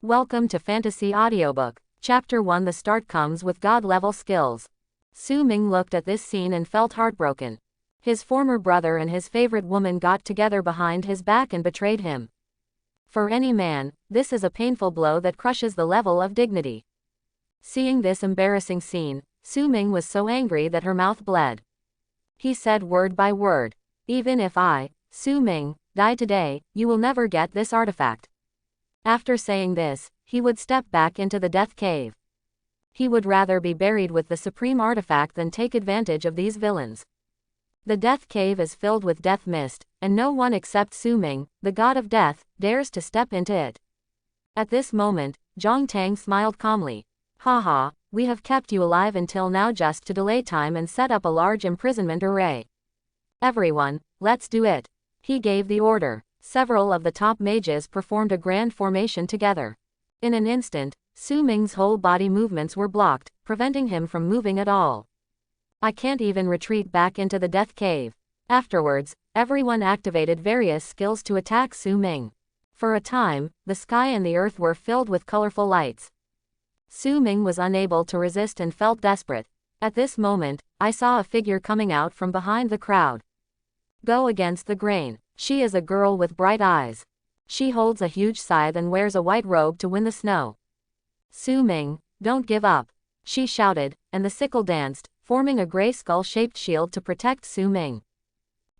Welcome to Fantasy Audiobook. Chapter 1. The start comes with God-level skills. Su Ming looked at this scene and felt heartbroken. His former brother and his favorite woman got together behind his back and betrayed him. For any man, this is a painful blow that crushes the level of dignity. Seeing this embarrassing scene, Su Ming was so angry that her mouth bled. He said word by word, "Even if I, Su Ming, die today, you will never get this artifact." After saying this, he would step back into the death cave. He would rather be buried with the supreme artifact than take advantage of these villains. The death cave is filled with death mist, and no one except Su Ming, the god of death, dares to step into it. At this moment, Zhong Tang smiled calmly. "Haha, we have kept you alive until now just to delay time and set up a large imprisonment array. Everyone, let's do it." He gave the order. Several of the top mages performed a grand formation together. In an instant, Su Ming's whole body movements were blocked, preventing him from moving at all. "I can't even retreat back into the death cave." Afterwards, everyone activated various skills to attack Su Ming. For a time, the sky and the earth were filled with colorful lights. Su Ming was unable to resist and felt desperate. At this moment, I saw a figure coming out from behind the crowd. Go against the grain. She is a girl with bright eyes. She holds a huge scythe and wears a white robe to win the snow. "Su Ming, don't give up," she shouted, and the sickle danced, forming a gray skull-shaped shield to protect Su Ming.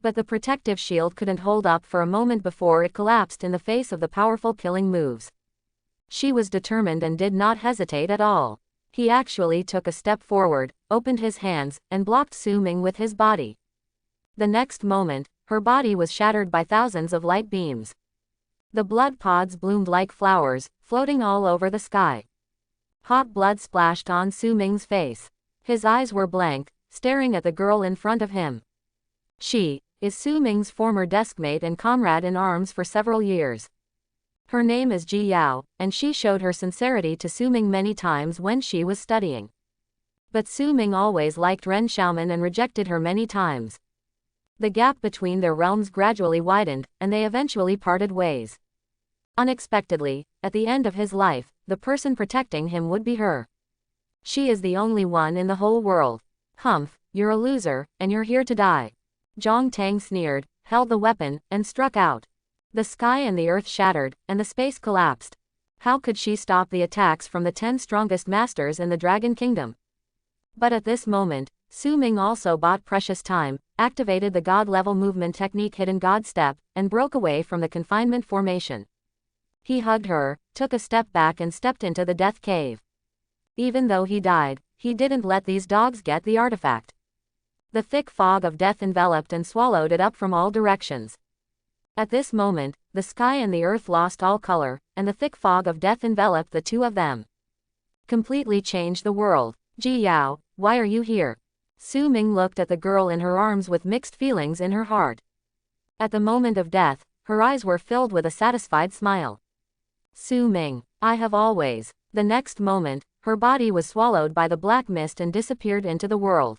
But the protective shield couldn't hold up for a moment before it collapsed in the face of the powerful killing moves. She was determined and did not hesitate at all. He actually took a step forward, opened his hands, and blocked Su Ming with his body. The next moment, her body was shattered by thousands of light beams. The blood pods bloomed like flowers, floating all over the sky. Hot blood splashed on Su Ming's face. His eyes were blank, staring at the girl in front of him. She is Su Ming's former deskmate and comrade in arms for several years. Her name is Ji Yao, and she showed her sincerity to Su Ming many times when she was studying. But Su Ming always liked Ren Xiaoman and rejected her many times. The gap between their realms gradually widened, and they eventually parted ways. Unexpectedly, at the end of his life, the person protecting him would be her. She is the only one in the whole world. "Humph, you're a loser, and you're here to die." Zhong Tang sneered, held the weapon, and struck out. The sky and the earth shattered, and the space collapsed. How could she stop the attacks from the 10 strongest masters in the Dragon Kingdom? But at this moment, Su Ming also bought precious time, activated the god-level movement technique Hidden God Step, and broke away from the confinement formation. He hugged her, took a step back and stepped into the death cave. Even though he died, he didn't let these dogs get the artifact. The thick fog of death enveloped and swallowed it up from all directions. At this moment, the sky and the earth lost all color, and the thick fog of death enveloped the two of them. Completely changed the world. "Ji Yao, why are you here?" Su Ming looked at the girl in her arms with mixed feelings in her heart. At the moment of death, her eyes were filled with a satisfied smile. "Su Ming, I have always." The next moment, her body was swallowed by the black mist and disappeared into the world.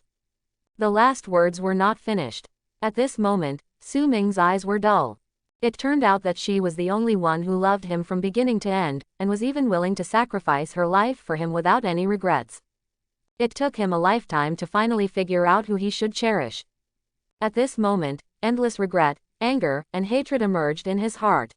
The last words were not finished. At this moment, Su Ming's eyes were dull. It turned out that she was the only one who loved him from beginning to end, and was even willing to sacrifice her life for him without any regrets. It took him a lifetime to finally figure out who he should cherish. At this moment, endless regret, anger, and hatred emerged in his heart.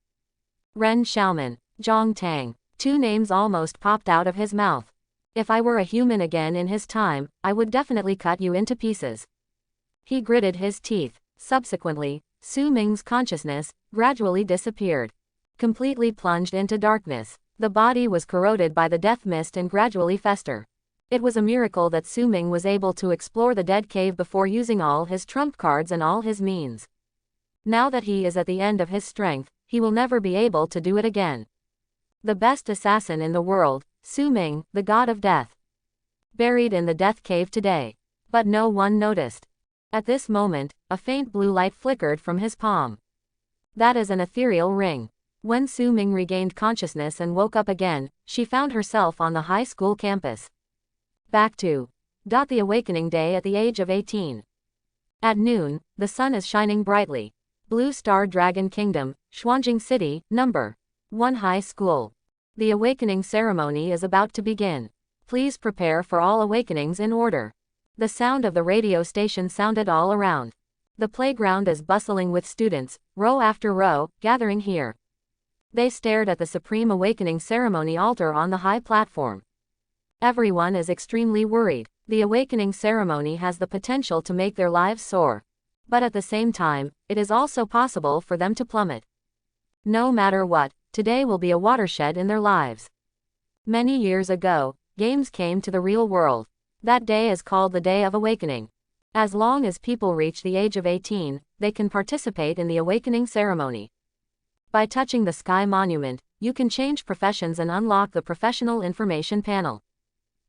Ren Xiaoman, Zhong Tang. 2 names almost popped out of his mouth. "If I were a human again in his time, I would definitely cut you into pieces." He gritted his teeth. Subsequently, Su Ming's consciousness gradually disappeared. Completely plunged into darkness. The body was corroded by the death mist and gradually fester. It was a miracle that Su Ming was able to explore the dead cave before using all his trump cards and all his means. Now that he is at the end of his strength, he will never be able to do it again. The best assassin in the world, Su Ming, the god of death. Buried in the death cave today. But no one noticed. At this moment, a faint blue light flickered from his palm. That is an ethereal ring. When Su Ming regained consciousness and woke up again, she found herself on the high school campus. Back to the awakening day at the age of 18. At noon, the sun is shining brightly. Blue Star Dragon Kingdom, Xuanjing City, number 1 High School. The awakening ceremony is about to begin. Please prepare for all awakenings in order. The sound of the radio station sounded all around. The playground is bustling with students, row after row, gathering here. They stared at the Supreme Awakening Ceremony altar on the high platform. Everyone is extremely worried. The awakening ceremony has the potential to make their lives soar. But at the same time, it is also possible for them to plummet. No matter what, today will be a watershed in their lives. Many years ago, games came to the real world. That day is called the Day of Awakening. As long as people reach the age of 18, they can participate in the awakening ceremony. By touching the Sky Monument, you can change professions and unlock the professional information panel.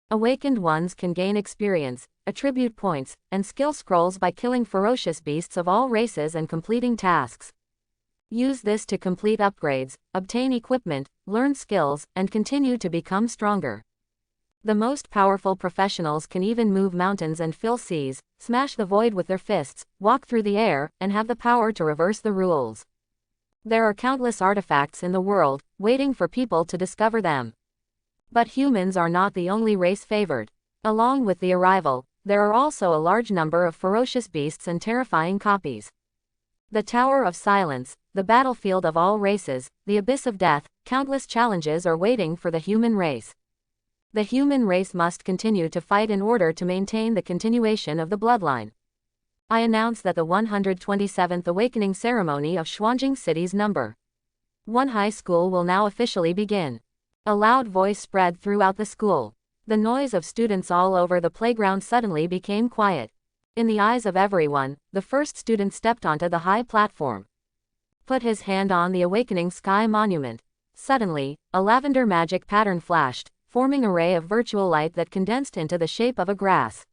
Awakened ones can gain experience, attribute points, and skill scrolls by killing ferocious beasts of all races and completing tasks. Use this to complete upgrades, obtain equipment, learn skills, and continue to become stronger. The most powerful professionals can even move mountains and fill seas, smash the void with their fists, walk through the air, and have the power to reverse the rules. There are countless artifacts in the world, waiting for people to discover them. But humans are not the only race favored. Along with the arrival, there are also a large number of ferocious beasts and terrifying copies. The Tower of Silence, the battlefield of all races, the abyss of death, countless challenges are waiting for the human race. The human race must continue to fight in order to maintain the continuation of the bloodline. I announce that the 127th Awakening Ceremony of Xuanjing City's No. 1 High School will now officially begin. A loud voice spread throughout the school. The noise of students all over the playground suddenly became quiet. In the eyes of everyone, the first student stepped onto the high platform. Put his hand on the awakening sky monument. Suddenly, a lavender magic pattern flashed, forming a ray of virtual light that condensed into the shape of a grass.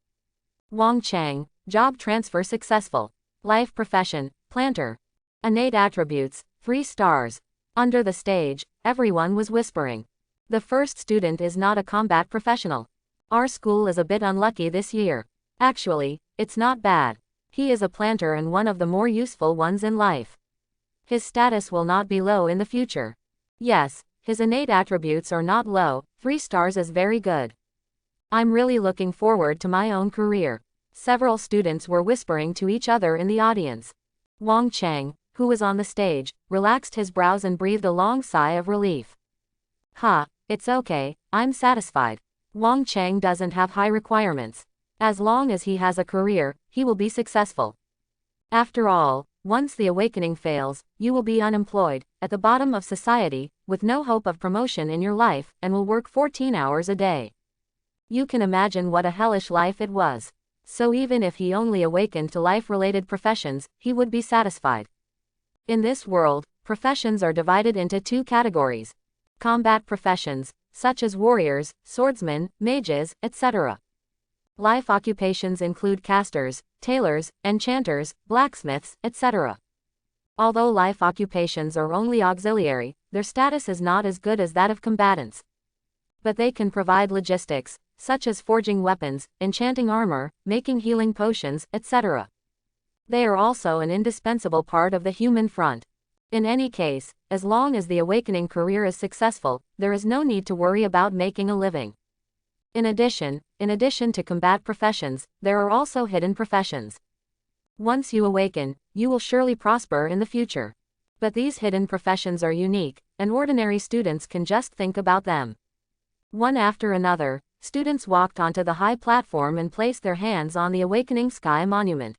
Wang Chang, job transfer successful. Life profession, planter. Innate attributes, 3 stars. Under the stage, everyone was whispering. The first student is not a combat professional. Our school is a bit unlucky this year. Actually, it's not bad. He is a planter and one of the more useful ones in life. His status will not be low in the future. Yes, his innate attributes are not low, 3 stars is very good. I'm really looking forward to my own career. Several students were whispering to each other in the audience. Wang Chang, who was on the stage, relaxed his brows and breathed a long sigh of relief. It's okay, I'm satisfied. Wang Chang doesn't have high requirements. As long as he has a career, he will be successful. After all, once the awakening fails, you will be unemployed, at the bottom of society, with no hope of promotion in your life, and will work 14 hours a day. You can imagine what a hellish life it was. So even if he only awakened to life-related professions, he would be satisfied. In this world, professions are divided into 2 categories. Combat professions, such as warriors, swordsmen, mages, etc. Life occupations include casters, tailors, enchanters, blacksmiths, etc. Although life occupations are only auxiliary, their status is not as good as that of combatants. But they can provide logistics, such as forging weapons, enchanting armor, making healing potions, etc. They are also an indispensable part of the human front. In any case, as long as the awakening career is successful, there is no need to worry about making a living. In addition to combat professions, there are also hidden professions. Once you awaken, you will surely prosper in the future. But these hidden professions are unique, and ordinary students can just think about them. One after another, students walked onto the high platform and placed their hands on the awakening sky monument.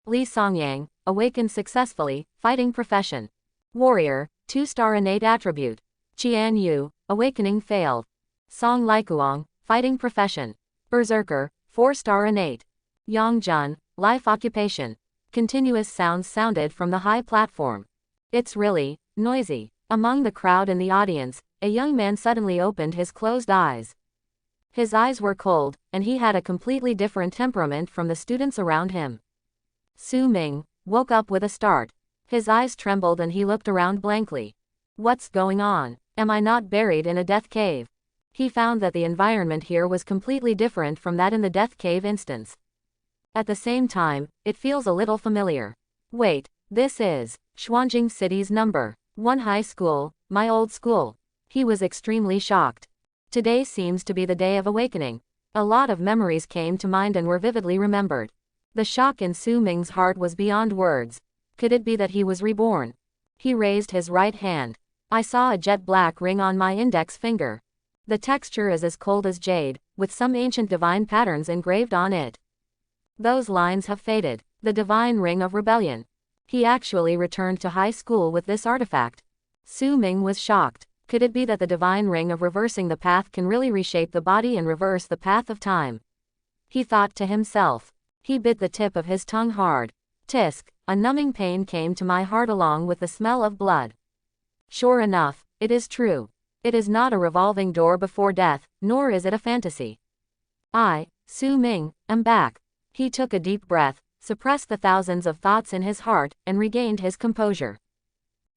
Li Songyang, awakened successfully, fighting profession. Warrior, 2-star innate attribute. Qian Yu, awakening failed. Song Likuang, fighting profession. Berserker, 4-star innate. Yang Jun, life occupation. Continuous sounds sounded from the high platform. It's really noisy. Among the crowd in the audience, a young man suddenly opened his closed eyes. His eyes were cold, and he had a completely different temperament from the students around him. Su Ming woke up with a start. His eyes trembled and he looked around blankly. What's going on? Am I not buried in a death cave? He found that the environment here was completely different from that in the death cave instance. At the same time, it feels a little familiar. Wait, this is Xuanjing City's No. 1 High School, my old school. He was extremely shocked. Today seems to be the day of awakening. A lot of memories came to mind and were vividly remembered. The shock in Su Ming's heart was beyond words. Could it be that he was reborn? He raised his right hand. I saw a jet black ring on my index finger. The texture is as cold as jade, with some ancient divine patterns engraved on it. Those lines have faded. The divine ring of rebellion. He actually returned to high school with this artifact. Su Ming was shocked. Could it be that the divine ring of reversing the path can really reshape the body and reverse the path of time? He thought to himself. He bit the tip of his tongue hard. Tisk, a numbing pain came to my heart along with the smell of blood. Sure enough, it is true. It is not a revolving door before death, nor is it a fantasy. I, Su Ming, am back. He took a deep breath, suppressed the thousands of thoughts in his heart, and regained his composure.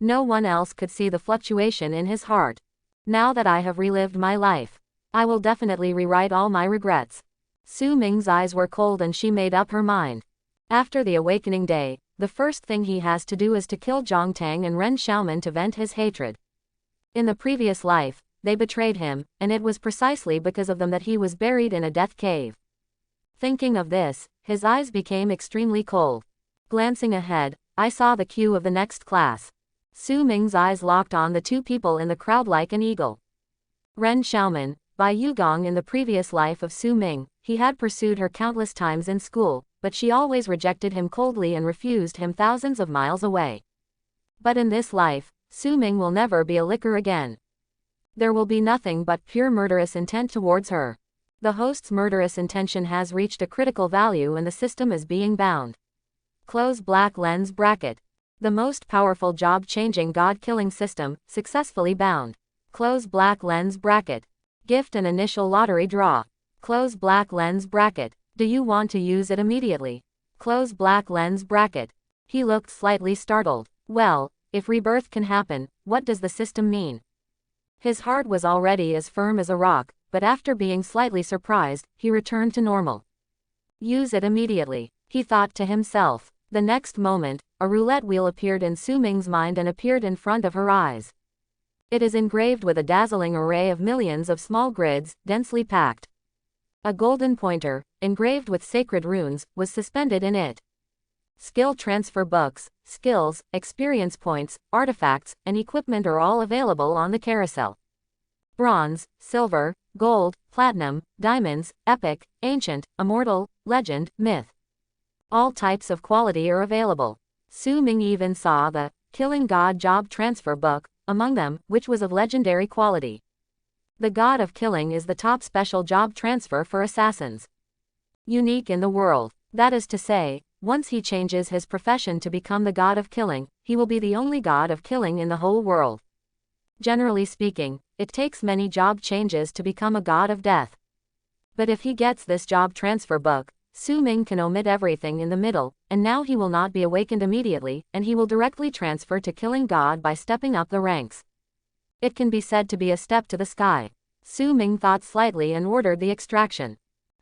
No one else could see the fluctuation in his heart. Now that I have relived my life, I will definitely rewrite all my regrets. Su Ming's eyes were cold and she made up her mind. After the awakening day, the first thing he has to do is to kill Zhong Tang and Ren Xiaoman to vent his hatred. In the previous life, they betrayed him, and it was precisely because of them that he was buried in a death cave. Thinking of this, his eyes became extremely cold. Glancing ahead, I saw the queue of the next class. Su Ming's eyes locked on the two people in the crowd like an eagle. Ren Xiaoman, by Yugong. In the previous life of Su Ming, he had pursued her countless times in school, but she always rejected him coldly and refused him thousands of miles away. But in this life, Su Ming will never be a licker again. There will be nothing but pure murderous intent towards her. The host's murderous intention has reached a critical value and the system is being bound. Close black lens bracket. The most powerful job-changing god-killing system, successfully bound. Close black lens bracket. Gift an initial lottery draw. Close black lens bracket. Do you want to use it immediately? Close black lens bracket. He looked slightly startled. Well, if rebirth can happen, what does the system mean? His heart was already as firm as a rock, but after being slightly surprised, he returned to normal. Use it immediately, he thought to himself. The next moment, a roulette wheel appeared in Su Ming's mind and appeared in front of her eyes. It is engraved with a dazzling array of millions of small grids, densely packed. A golden pointer, engraved with sacred runes, was suspended in it. Skill transfer books, skills, experience points, artifacts, and equipment are all available on the carousel. Bronze, silver, gold, platinum, diamonds, epic, ancient, immortal, legend, myth. All types of quality are available. Su Ming even saw the Killing God Job Transfer book among them, which was of legendary quality. The God of Killing is the top special job transfer for assassins. Unique in the world. That is to say, once he changes his profession to become the God of Killing, he will be the only God of Killing in the whole world. Generally speaking, it takes many job changes to become a God of Death. But if he gets this job transfer book, Su Ming can omit everything in the middle, and now he will not be awakened immediately, and he will directly transfer to Killing God by stepping up the ranks. It can be said to be a step to the sky. Su Ming thought slightly and ordered the extraction.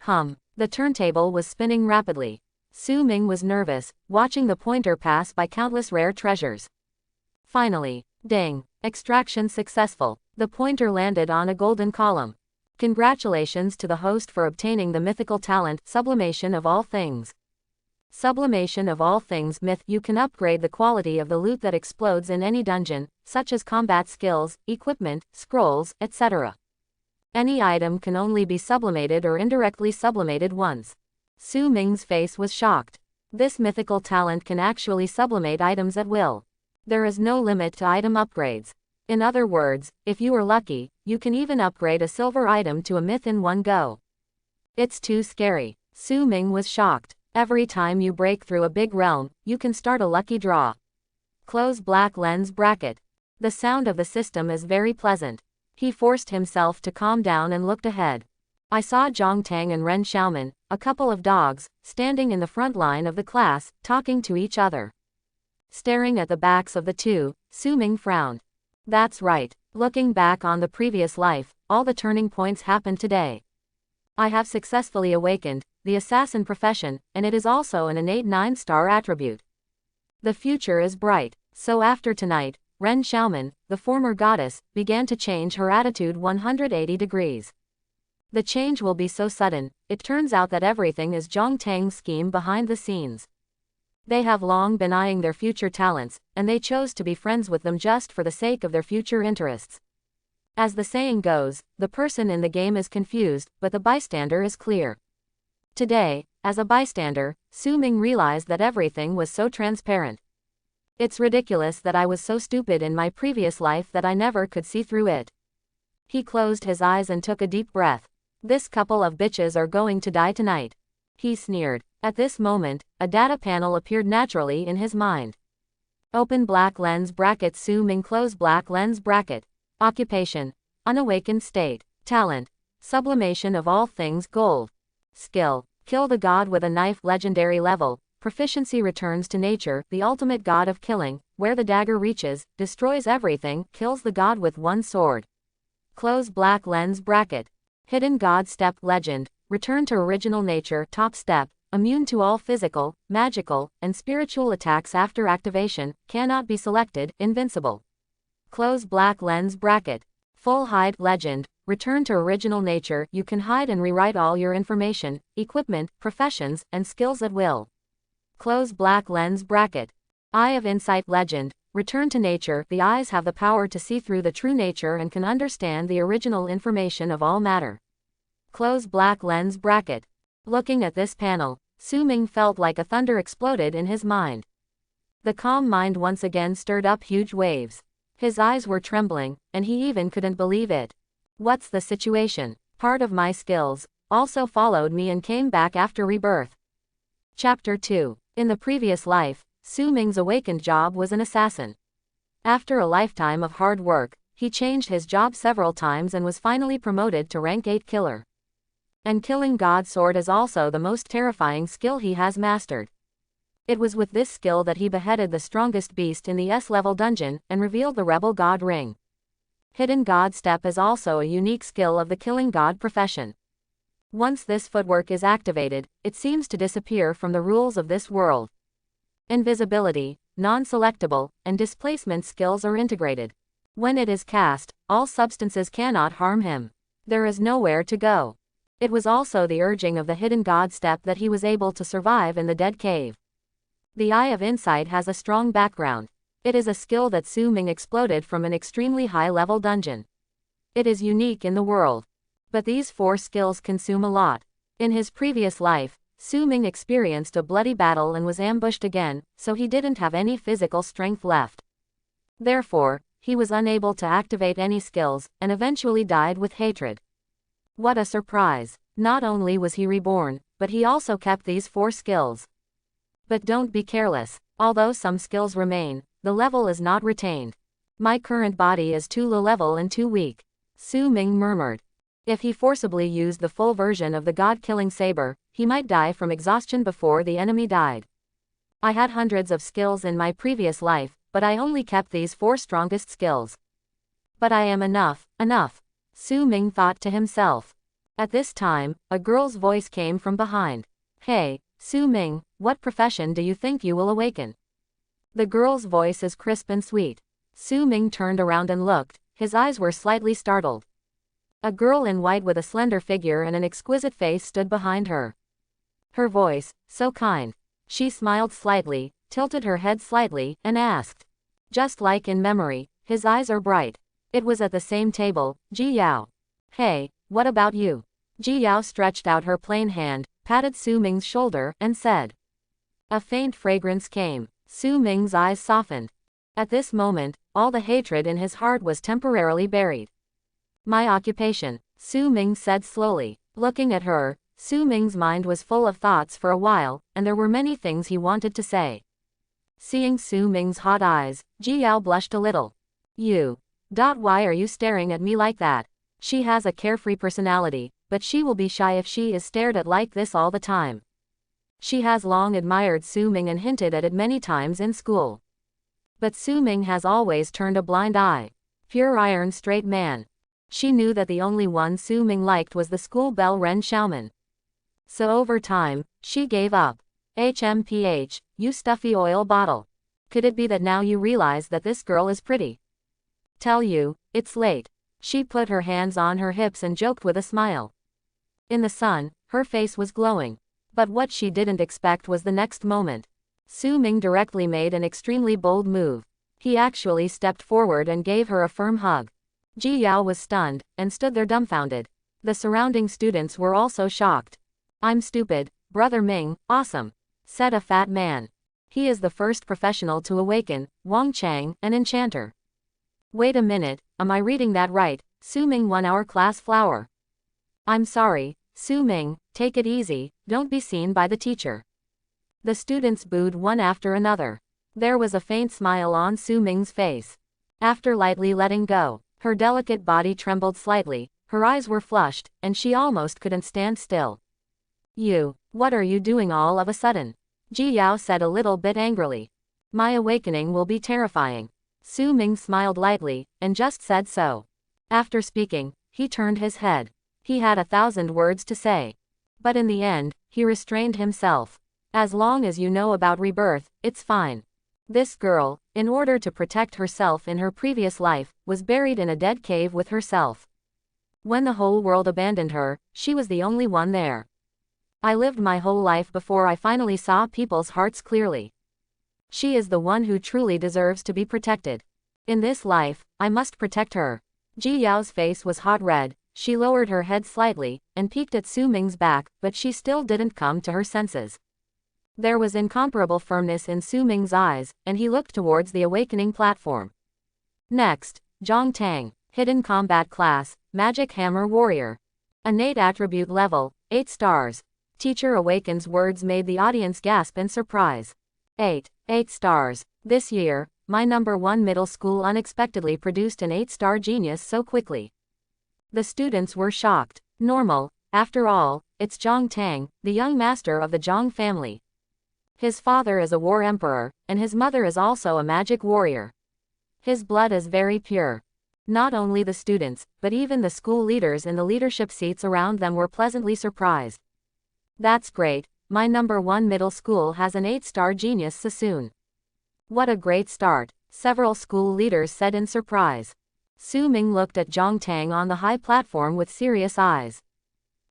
The turntable was spinning rapidly. Su Ming was nervous, watching the pointer pass by countless rare treasures. Finally, ding! Extraction successful. The pointer landed on a golden column. Congratulations to the host for obtaining the mythical talent, Sublimation of All Things. Sublimation of All Things myth. You can upgrade the quality of the loot that explodes in any dungeon, such as combat skills, equipment, scrolls, etc. Any item can only be sublimated or indirectly sublimated once. Su Ming's face was shocked. This mythical talent can actually sublimate items at will. There is no limit to item upgrades. In other words, if you are lucky, you can even upgrade a silver item to a myth in one go. It's too scary. Su Ming was shocked. Every time you break through a big realm, you can start a lucky draw. Close black lens bracket. The sound of the system is very pleasant. He forced himself to calm down and looked ahead. I saw Zhong Tang and Ren Xiaoman, a couple of dogs, standing in the front line of the class, talking to each other. Staring at the backs of the two, Su Ming frowned. That's right. Looking back on the previous life, all the turning points happened today. I have successfully awakened the assassin profession, and it is also an innate 9-star attribute. The future is bright, so after tonight, Ren Xiaoman, the former goddess, began to change her attitude 180 degrees. The change will be so sudden. It turns out that everything is Zhang Tang's scheme behind the scenes. They have long been eyeing their future talents, and they chose to be friends with them just for the sake of their future interests. As the saying goes, the person in the game is confused, but the bystander is clear. Today, as a bystander, Su Ming realized that everything was so transparent. It's ridiculous that I was so stupid in my previous life that I never could see through it. He closed his eyes and took a deep breath. This couple of bitches are going to die tonight. He sneered. At this moment, a data panel appeared naturally in his mind. Open black lens bracket Su Ming close black lens bracket. Occupation. Unawakened state. Talent. Sublimation of all things gold. Skill. Kill the god with a knife legendary level. Proficiency returns to nature, the ultimate god of killing, where the dagger reaches, destroys everything, kills the god with one sword. Close black lens bracket. Hidden god step legend. Return to original nature top step. Immune to all physical, magical, and spiritual attacks after activation, cannot be selected, invincible. Close black lens bracket. Full hide legend. Return to original nature, you can hide and rewrite all your information, equipment, professions, and skills at will. Close black lens bracket. Eye of insight legend. Return to nature, the eyes have the power to see through the true nature and can understand the original information of all matter. Close black lens bracket. Looking at this panel, Su Ming felt like a thunder exploded in his mind. The calm mind once again stirred up huge waves. His eyes were trembling, and he even couldn't believe it. What's the situation? Part of my skills also followed me and came back after rebirth. Chapter 2. In the previous life, Su Ming's awakened job was an assassin. After a lifetime of hard work, he changed his job several times and was finally promoted to rank 8 killer. And killing God sword is also the most terrifying skill he has mastered. It was with this skill that he beheaded the strongest beast in the S-level dungeon, and revealed the rebel god ring. Hidden god step is also a unique skill of the killing god profession. Once this footwork is activated, it seems to disappear from the rules of this world. Invisibility, non-selectable, and displacement skills are integrated. When it is cast, all substances cannot harm him. There is nowhere to go. It was also the urging of the hidden god step that he was able to survive in the dead cave. The Eye of Insight has a strong background. It is a skill that Su Ming exploded from an extremely high-level dungeon. It is unique in the world. But these 4 skills consume a lot. In his previous life, Su Ming experienced a bloody battle and was ambushed again, so he didn't have any physical strength left. Therefore, he was unable to activate any skills, and eventually died with hatred. What a surprise. Not only was he reborn, but he also kept these 4 skills. But don't be careless. Although some skills remain, the level is not retained. My current body is too low level and too weak. Su Ming murmured. If he forcibly used the full version of the god-killing saber, he might die from exhaustion before the enemy died. I had hundreds of skills in my previous life, but I only kept these 4 strongest skills. But I am enough, Su Ming thought to himself. At this time, a girl's voice came from behind. Hey, Su Ming, what profession do you think you will awaken? The girl's voice is crisp and sweet. Su Ming turned around and looked, his eyes were slightly startled. A girl in white with a slender figure and an exquisite face stood behind her. Her voice, so kind. She smiled slightly, tilted her head slightly, and asked. Just like in memory, his eyes are bright. It was at the same table, Ji Yao. Hey, what about you? Ji Yao stretched out her plain hand, patted Su Ming's shoulder, and said. A faint fragrance came. Su Ming's eyes softened. At this moment, all the hatred in his heart was temporarily buried. My occupation, Su Ming said slowly. Looking at her, Su Ming's mind was full of thoughts for a while, and there were many things he wanted to say. Seeing Su Ming's hot eyes, Ji Yao blushed a little. Why are you staring at me like that? She has a carefree personality, but she will be shy if she is stared at like this all the time. She has long admired Su Ming and hinted at it many times in school. But Su Ming has always turned a blind eye. Pure iron straight man. She knew that the only one Su Ming liked was the school belle Ren Xiaoman. So over time, she gave up. HMPH, you stuffy oil bottle. Could it be that now you realize that this girl is pretty? Tell you, it's late. She put her hands on her hips and joked with a smile. In the sun, her face was glowing. But what she didn't expect was the next moment. Su Ming directly made an extremely bold move. He actually stepped forward and gave her a firm hug. Ji Yao was stunned, and stood there dumbfounded. The surrounding students were also shocked. I'm stupid, Brother Ming, awesome, said a fat man. He is the first professional to awaken, Wang Chang, an enchanter. Wait a minute, am I reading that right? Su Ming won our class flower. I'm sorry, Su Ming, take it easy, don't be seen by the teacher. The students booed one after another. There was a faint smile on Su Ming's face. After lightly letting go, her delicate body trembled slightly, her eyes were flushed, and she almost couldn't stand still. What are you doing all of a sudden? Ji Yao said a little bit angrily. My awakening will be terrifying. Su Ming smiled lightly, and just said so. After speaking, he turned his head. He had 1,000 words to say. But in the end, he restrained himself. As long as you know about rebirth, it's fine. This girl, in order to protect herself in her previous life, was buried in a dead cave with herself. When the whole world abandoned her, she was the only one there. I lived my whole life before I finally saw people's hearts clearly. She is the one who truly deserves to be protected. In this life, I must protect her. Ji Yao's face was hot red, she lowered her head slightly, and peeked at Su Ming's back, but she still didn't come to her senses. There was incomparable firmness in Su Ming's eyes, and he looked towards the awakening platform. Next, Zhong Tang, Hidden Combat Class, Magic Hammer Warrior. Innate Attribute Level, 8 stars. Teacher awakens words made the audience gasp in surprise. 8 stars. This year, my #1 middle school unexpectedly produced an 8-star genius so quickly. The students were shocked. Normal, after all, it's Zhong Tang, the young master of the Zhong family. His father is a war emperor, and his mother is also a magic warrior. His blood is very pure. Not only the students, but even the school leaders in the leadership seats around them were pleasantly surprised. That's great, my #1 middle school has an 8-star genius so soon. What a great start, several school leaders said in surprise. Su Ming looked at Zhong Tang on the high platform with serious eyes.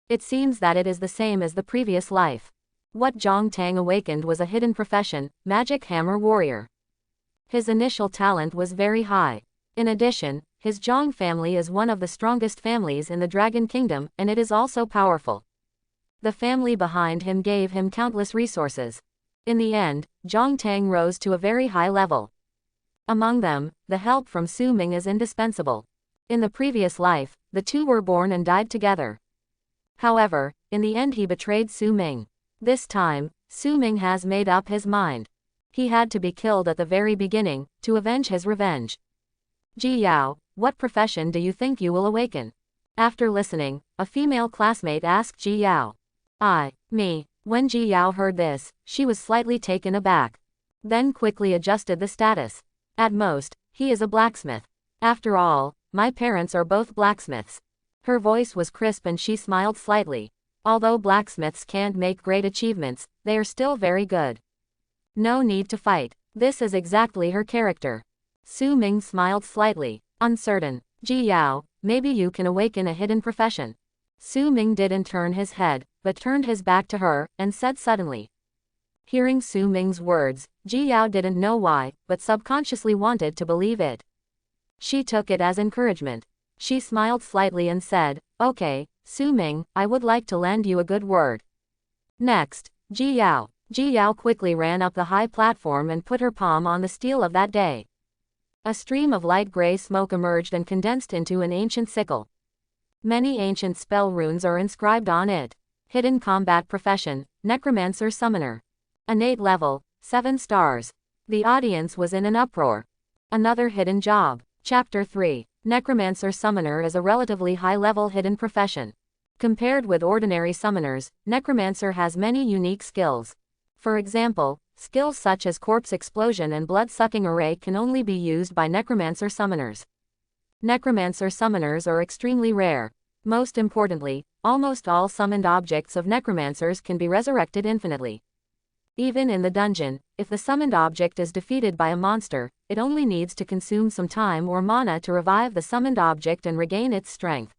It seems that it is the same as the previous life. What Zhong Tang awakened was a hidden profession, Magic Hammer Warrior. His initial talent was very high. In addition, his Zhong family is one of the strongest families in the Dragon Kingdom, and it is also powerful. The family behind him gave him countless resources. In the end, Zhong Tang rose to a very high level. Among them, the help from Su Ming is indispensable. In the previous life, the two were born and died together. However, in the end he betrayed Su Ming. This time, Su Ming has made up his mind. He had to be killed at the very beginning, to avenge his revenge. Ji Yao, what profession do you think you will awaken? After listening, a female classmate asked Ji Yao. Me. When Ji Yao heard this, she was slightly taken aback. Then quickly adjusted the status. At most, he is a blacksmith. After all, my parents are both blacksmiths. Her voice was crisp and she smiled slightly. Although blacksmiths can't make great achievements, they are still very good. No need to fight. This is exactly her character. Su Ming smiled slightly, uncertain. Ji Yao, maybe you can awaken a hidden profession. Su Ming didn't turn his head, but turned his back to her, and said suddenly. Hearing Su Ming's words, Ji Yao didn't know why, but subconsciously wanted to believe it. She took it as encouragement. She smiled slightly and said, okay, Su Ming, I would like to lend you a good word. Next, Ji Yao. Ji Yao quickly ran up the high platform and put her palm on the steel of that day. A stream of light gray smoke emerged and condensed into an ancient sickle. Many ancient spell runes are inscribed on it. Hidden Combat Profession, Necromancer Summoner. Innate Level, 7 stars. The audience was in an uproar. Another hidden job. Chapter 3. Necromancer Summoner is a relatively high-level hidden profession. Compared with ordinary summoners, Necromancer has many unique skills. For example, skills such as Corpse Explosion and Blood-Sucking Array can only be used by Necromancer Summoners. Necromancer Summoners are extremely rare. Most importantly, almost all summoned objects of Necromancers can be resurrected infinitely. Even in the dungeon, if the summoned object is defeated by a monster, it only needs to consume some time or mana to revive the summoned object and regain its strength.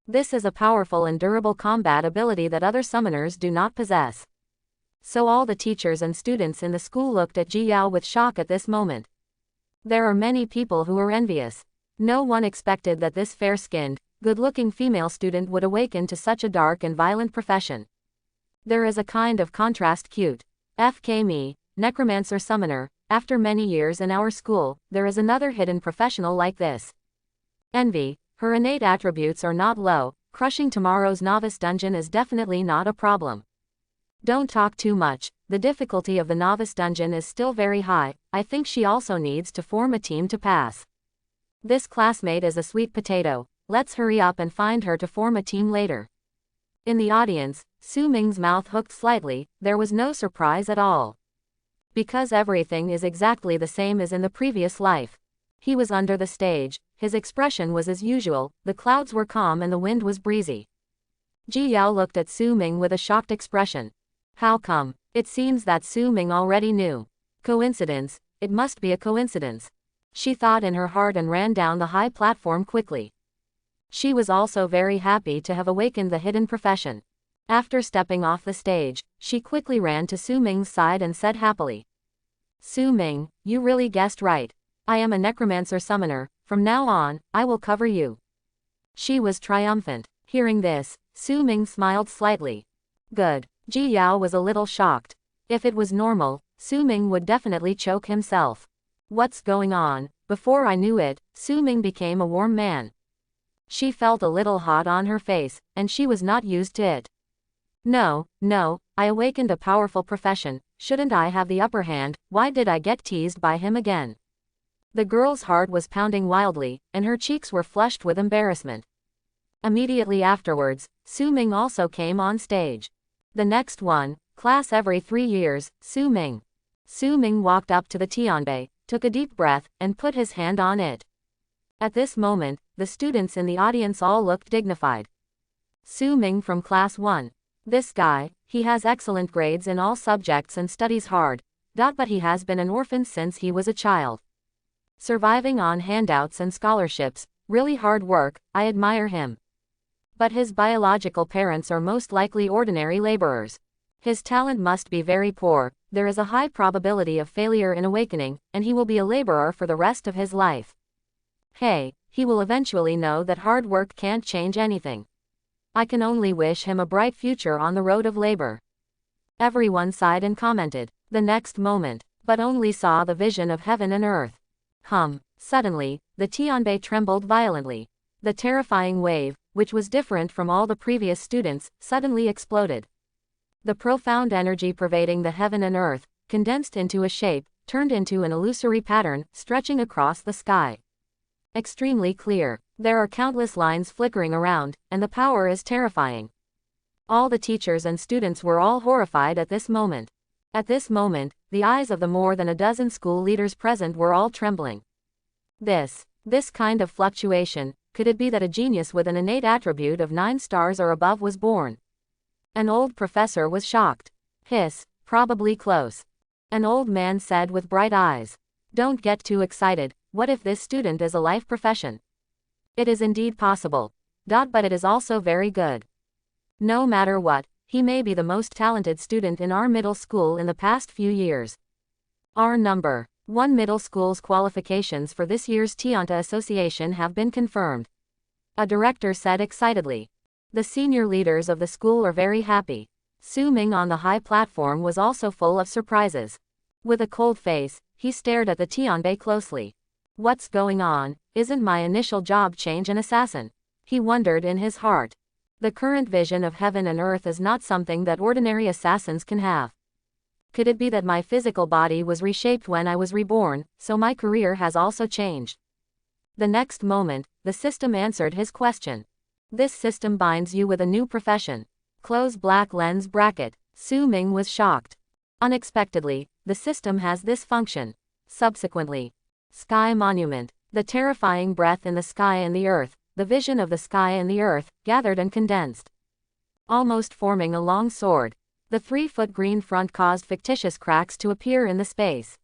This is a powerful and durable combat ability that other summoners do not possess. So all the teachers and students in the school looked at Ji Yao with shock at this moment. There are many people who are envious. No one expected that this fair-skinned, good-looking female student would awaken to such a dark and violent profession. There is a kind of contrast cute. FK me, necromancer summoner, after many years in our school, there is another hidden professional like this. Envy, her innate attributes are not low, crushing tomorrow's novice dungeon is definitely not a problem. Don't talk too much, the difficulty of the novice dungeon is still very high, I think she also needs to form a team to pass. This classmate is a sweet potato, let's hurry up and find her to form a team later. In the audience, Su Ming's mouth hooked slightly, there was no surprise at all. Because everything is exactly the same as in the previous life. He was under the stage, his expression was as usual, the clouds were calm and the wind was breezy. Ji Yao looked at Su Ming with a shocked expression. How come? It seems that Su Ming already knew. Coincidence, it must be a coincidence. She thought in her heart and ran down the high platform quickly. She was also very happy to have awakened the hidden profession. After stepping off the stage, she quickly ran to Su Ming's side and said happily. Su Ming, you really guessed right. I am a necromancer summoner, from now on, I will cover you. She was triumphant. Hearing this, Su Ming smiled slightly. Good. Ji Yao was a little shocked. If it was normal, Su Ming would definitely choke himself. What's going on? Before I knew it, Su Ming became a warm man. She felt a little hot on her face, and she was not used to it. No, I awakened a powerful profession, shouldn't I have the upper hand, why did I get teased by him again? The girl's heart was pounding wildly, and her cheeks were flushed with embarrassment. Immediately afterwards, Su Ming also came on stage. The next one, class every 3 years, Su Ming. Su Ming walked up to the tianbei, took a deep breath, and put his hand on it. At this moment, the students in the audience all looked dignified. Su Ming from class 1. This guy, he has excellent grades in all subjects and studies hard, but he has been an orphan since he was a child. Surviving on handouts and scholarships, really hard work, I admire him. But his biological parents are most likely ordinary laborers. His talent must be very poor, there is a high probability of failure in awakening, and he will be a laborer for the rest of his life. Hey, he will eventually know that hard work can't change anything. I can only wish him a bright future on the road of labor. Everyone sighed and commented. The next moment, but only saw the vision of heaven and earth. Suddenly, the tianbei trembled violently. The terrifying wave, which was different from all the previous students, suddenly exploded. The profound energy pervading the heaven and earth, condensed into a shape, turned into an illusory pattern, stretching across the sky. Extremely clear. There are countless lines flickering around, and the power is terrifying. All the teachers and students were all horrified at this moment. At this moment, the eyes of the more than a dozen school leaders present were all trembling. This kind of fluctuation, could it be that a genius with an innate attribute of 9 stars or above was born? An old professor was shocked. Hiss, probably close. An old man said with bright eyes. Don't get too excited, what if this student is a life profession? It is indeed possible. But it is also very good. No matter what, he may be the most talented student in our middle school in the past few years. Our number 1 middle school's qualifications for this year's Tianta Association have been confirmed. A director said excitedly. The senior leaders of the school are very happy. Su Ming on the high platform was also full of surprises. With a cold face, he stared at the tianbei closely. What's going on? Isn't my initial job change an assassin? He wondered in his heart. The current vision of heaven and earth is not something that ordinary assassins can have. Could it be that my physical body was reshaped when I was reborn, so my career has also changed? The next moment, the system answered his question. This system binds you with a new profession. Close black lens bracket. Su Ming was shocked. Unexpectedly, the system has this function. Subsequently, Sky Monument. The terrifying breath in the sky and the earth, the vision of the sky and the earth, gathered and condensed. Almost forming a long sword. The 3-foot green front caused fictitious cracks to appear in the space.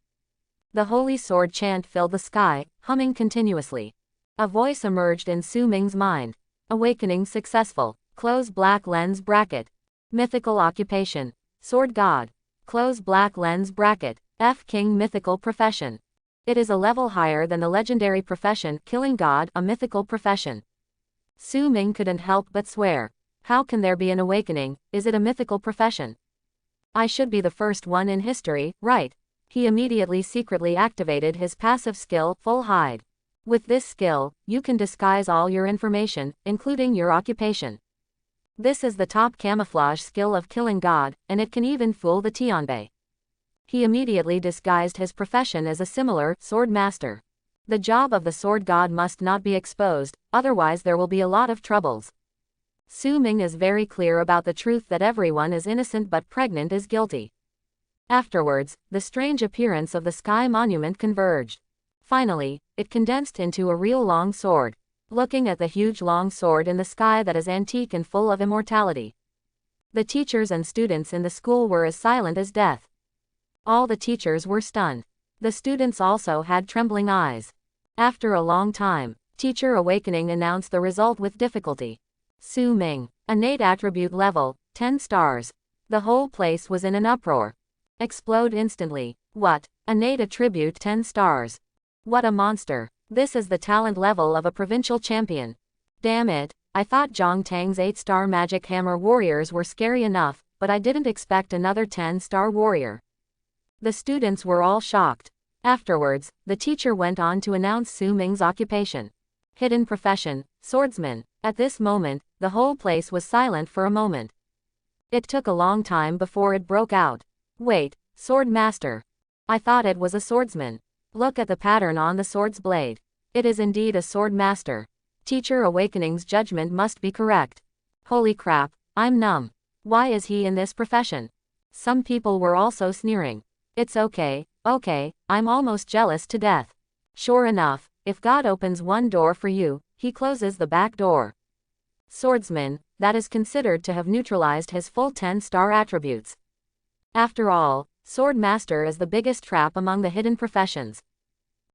The holy sword chant filled the sky, humming continuously. A voice emerged in Su Ming's mind. Awakening successful. Close black lens bracket. Mythical occupation. Sword god. Close black lens bracket. F. King mythical profession. It is a level higher than the legendary profession, killing god, a mythical profession. Su Ming couldn't help but swear. How can there be an awakening? Is it a mythical profession? I should be the first one in history, right? He immediately secretly activated his passive skill, Full Hide. With this skill, you can disguise all your information, including your occupation. This is the top camouflage skill of killing god, and it can even fool the Tianbei. He immediately disguised his profession as a similar sword master. The job of the sword god must not be exposed, otherwise there will be a lot of troubles. Su Ming is very clear about the truth that everyone is innocent but pregnant is guilty. Afterwards, the strange appearance of the sky monument converged. Finally, it condensed into a real long sword. Looking at the huge long sword in the sky that is antique and full of immortality. The teachers and students in the school were as silent as death. All the teachers were stunned. The students also had trembling eyes. After a long time, Teacher Awakening announced the result with difficulty. Su Ming, innate attribute level, 10 stars. The whole place was in an uproar. Explode instantly. What? Innate attribute 10 stars. What a monster. This is the talent level of a provincial champion. Damn it, I thought Zhong Tang's 8-star magic hammer warriors were scary enough, but I didn't expect another 10-star warrior. The students were all shocked. Afterwards, the teacher went on to announce Su Ming's occupation. Hidden profession, swordsman. At this moment, the whole place was silent for a moment. It took a long time before it broke out. Wait, sword master. I thought it was a swordsman. Look at the pattern on the sword's blade. It is indeed a sword master. Teacher Awakening's judgment must be correct. Holy crap, I'm numb. Why is he in this profession? Some people were also sneering. It's okay, I'm almost jealous to death. Sure enough, if God opens one door for you, he closes the back door. Swordsman, that is considered to have neutralized his full 10-star attributes. After all, sword master is the biggest trap among the hidden professions.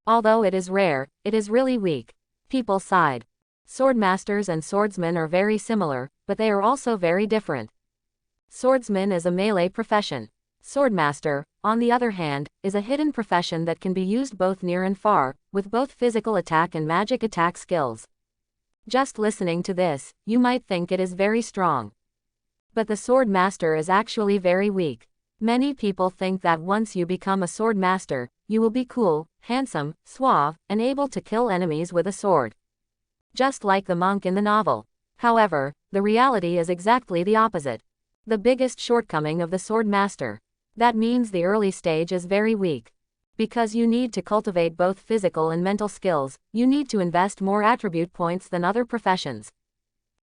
Although it is rare, it is really weak. People sighed. Sword masters and swordsmen are very similar, but they are also very different. Swordsman is a melee profession. Swordmaster, on the other hand, is a hidden profession that can be used both near and far, with both physical attack and magic attack skills. Just listening to this, you might think it is very strong. But the sword master is actually very weak. Many people think that once you become a sword master, you will be cool, handsome, suave, and able to kill enemies with a sword. Just like the monk in the novel. However, the reality is exactly the opposite. The biggest shortcoming of the sword master. That means the early stage is very weak. Because you need to cultivate both physical and mental skills, you need to invest more attribute points than other professions.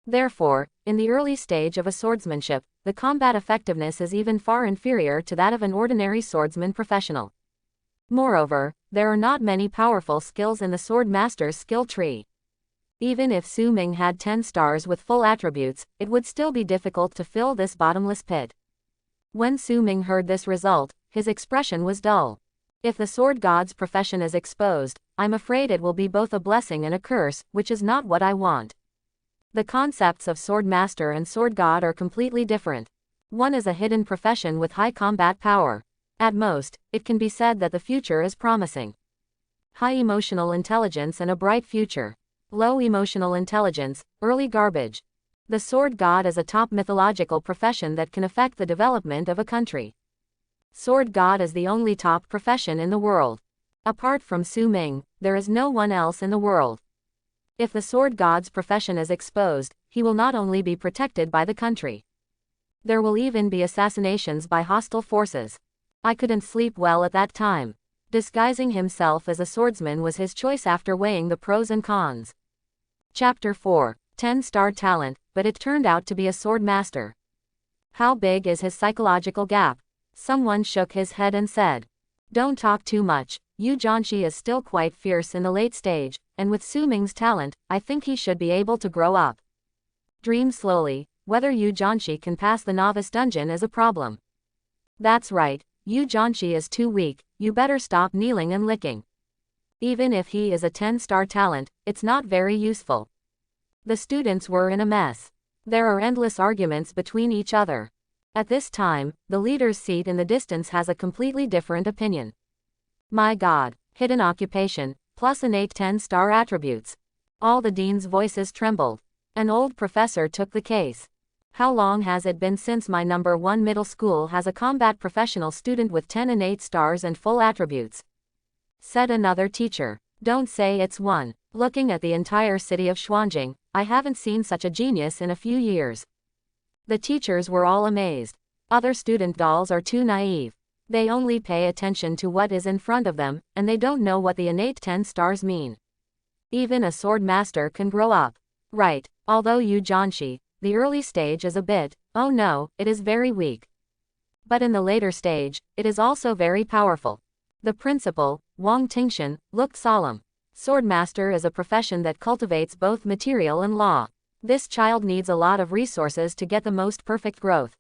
Therefore, in the early stage of a swordsmanship, the combat effectiveness is even far inferior to that of an ordinary swordsman professional. Moreover, there are not many powerful skills in the sword master's skill tree. Even if Su Ming had 10 stars with full attributes, it would still be difficult to fill this bottomless pit. When Su Ming heard this result, his expression was dull. If the sword god's profession is exposed, I'm afraid it will be both a blessing and a curse, which is not what I want. The concepts of sword master and sword god are completely different. One is a hidden profession with high combat power. At most, it can be said that the future is promising. High emotional intelligence and a bright future. Low emotional intelligence, early garbage. The sword god is a top mythological profession that can affect the development of a country. Sword god is the only top profession in the world. Apart from Su Ming, there is no one else in the world. If the sword god's profession is exposed, he will not only be protected by the country. There will even be assassinations by hostile forces. I couldn't sleep well at that time. Disguising himself as a swordsman was his choice after weighing the pros and cons. Chapter 4. 10-star talent, but it turned out to be a sword master. How big is his psychological gap? Someone shook his head and said. Don't talk too much, Yu Zhanxi is still quite fierce in the late stage, and with Su Ming's talent, I think he should be able to grow up. Dream slowly, whether Yu Zhanxi can pass the novice dungeon is a problem. That's right, Yu Janshi is too weak, you better stop kneeling and licking. Even if he is a 10-star talent, it's not very useful. The students were in a mess. There are endless arguments between each other. At this time, the leader's seat in the distance has a completely different opinion. My God, hidden occupation, plus innate 10-star attributes. All the dean's voices trembled. An old professor took the case. How long has it been since my number 1 middle school has a combat professional student with 10 innate stars and full attributes? Said another teacher. Don't say it's one. Looking at the entire city of Xuanjing, I haven't seen such a genius in a few years. The teachers were all amazed. Other student dolls are too naive. They only pay attention to what is in front of them, and they don't know what the innate 10 stars mean. Even a sword master can grow up. Right, although Yu Janshi, the early stage is a bit, oh no, it is very weak. But in the later stage, it is also very powerful. The principal, Wang Tingshan, looked solemn. Swordmaster is a profession that cultivates both material and law. This child needs a lot of resources to get the most perfect growth.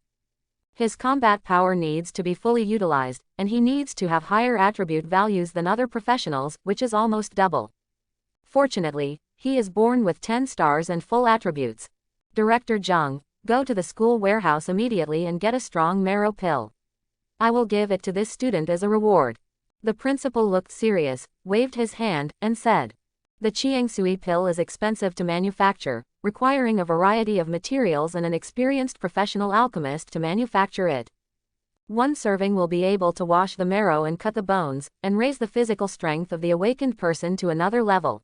His combat power needs to be fully utilized, and he needs to have higher attribute values than other professionals, which is almost double. Fortunately, he is born with 10 stars and full attributes. Director Zheng, go to the school warehouse immediately and get a strong marrow pill. I will give it to this student as a reward. The principal looked serious, waved his hand, and said, the Qiangsui pill is expensive to manufacture, requiring a variety of materials and an experienced professional alchemist to manufacture it. One serving will be able to wash the marrow and cut the bones, and raise the physical strength of the awakened person to another level.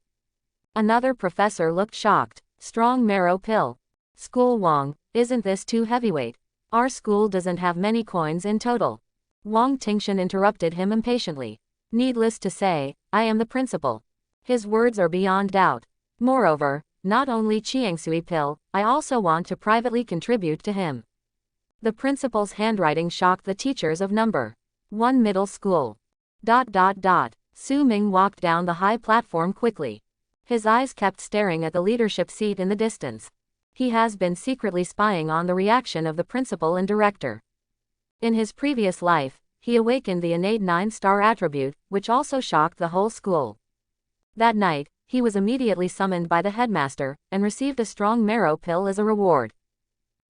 Another professor looked shocked. Strong marrow pill. School Wang, isn't this too heavyweight? Our school doesn't have many coins in total. Wang Tingshan interrupted him impatiently. Needless to say, I am the principal. His words are beyond doubt. Moreover, not only Qiangsui pill, I also want to privately contribute to him. The principal's handwriting shocked the teachers of number 1 middle school. Su Ming walked down the high platform quickly. His eyes kept staring at the leadership seat in the distance. He has been secretly spying on the reaction of the principal and director. In his previous life, he awakened the innate 9-star attribute, which also shocked the whole school. That night, he was immediately summoned by the headmaster, and received a strong marrow pill as a reward.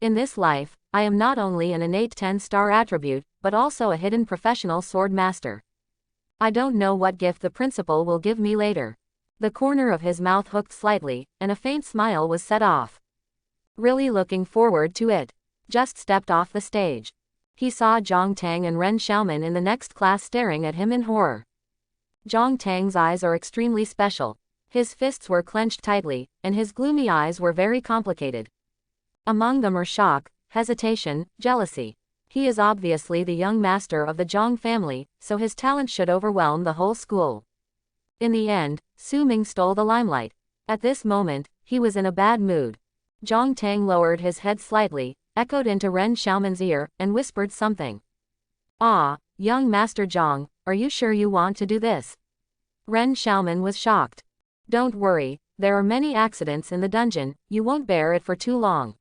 In this life, I am not only an innate 10-star attribute, but also a hidden professional sword master. I don't know what gift the principal will give me later. The corner of his mouth hooked slightly, and a faint smile was set off. Really looking forward to it. Just stepped off the stage. He saw Zhang Tang and Ren Xiaoman in the next class staring at him in horror. Zhang Tang's eyes are extremely special. His fists were clenched tightly, and his gloomy eyes were very complicated. Among them are shock, hesitation, jealousy. He is obviously the young master of the Zhang family, so his talent should overwhelm the whole school. In the end, Su Ming stole the limelight. At this moment, he was in a bad mood. Zhang Tang lowered his head slightly, echoed into Ren Xiaoman's ear, and whispered something. Ah, young Master Zhang, are you sure you want to do this? Ren Xiaoman was shocked. Don't worry, there are many accidents in the dungeon, you won't bear it for too long.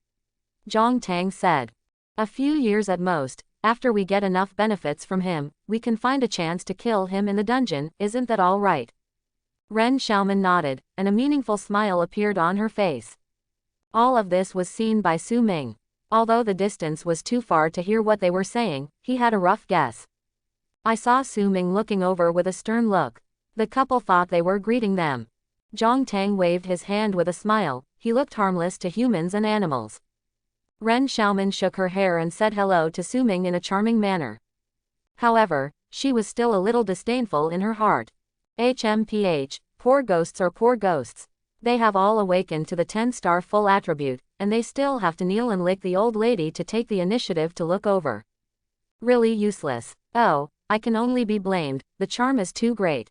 Zhang Tang said. A few years at most, after we get enough benefits from him, we can find a chance to kill him in the dungeon, isn't that all right? Ren Xiaoman nodded, and a meaningful smile appeared on her face. All of this was seen by Su Ming. Although the distance was too far to hear what they were saying, he had a rough guess. I saw Su Ming looking over with a stern look. The couple thought they were greeting them. Zhang Tang waved his hand with a smile, he looked harmless to humans and animals. Ren Xiaoman shook her hair and said hello to Su Ming in a charming manner. However, she was still a little disdainful in her heart. HMPH, poor ghosts are poor ghosts. They have all awakened to the 10-star full attribute, and they still have to kneel and lick the old lady to take the initiative to look over. Really useless. Oh, I can only be blamed, the charm is too great.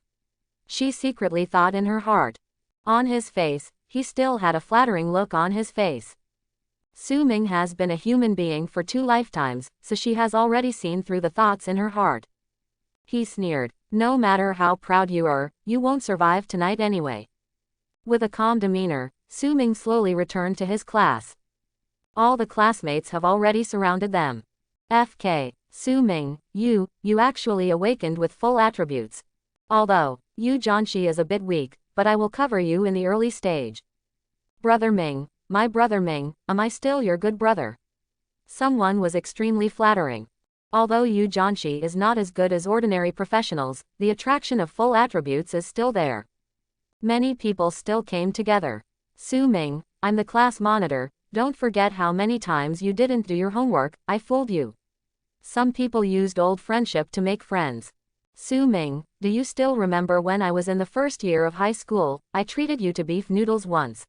She secretly thought in her heart. On his face, he still had a flattering look on his face. Su Ming has been a human being for 2 lifetimes, so she has already seen through the thoughts in her heart. He sneered. No matter how proud you are, you won't survive tonight anyway. With a calm demeanor, Su Ming slowly returned to his class. All the classmates have already surrounded them. FK. Su Ming, you actually awakened with full attributes. Although, Yu Jianxi is a bit weak, but I will cover you in the early stage. Brother Ming, my brother Ming, am I still your good brother? Someone was extremely flattering. Although Yu Jianxi is not as good as ordinary professionals, the attraction of full attributes is still there. Many people still came together. Su Ming, I'm the class monitor, don't forget how many times you didn't do your homework, I fooled you. Some people used old friendship to make friends. Su Ming, do you still remember when I was in the first year of high school, I treated you to beef noodles once?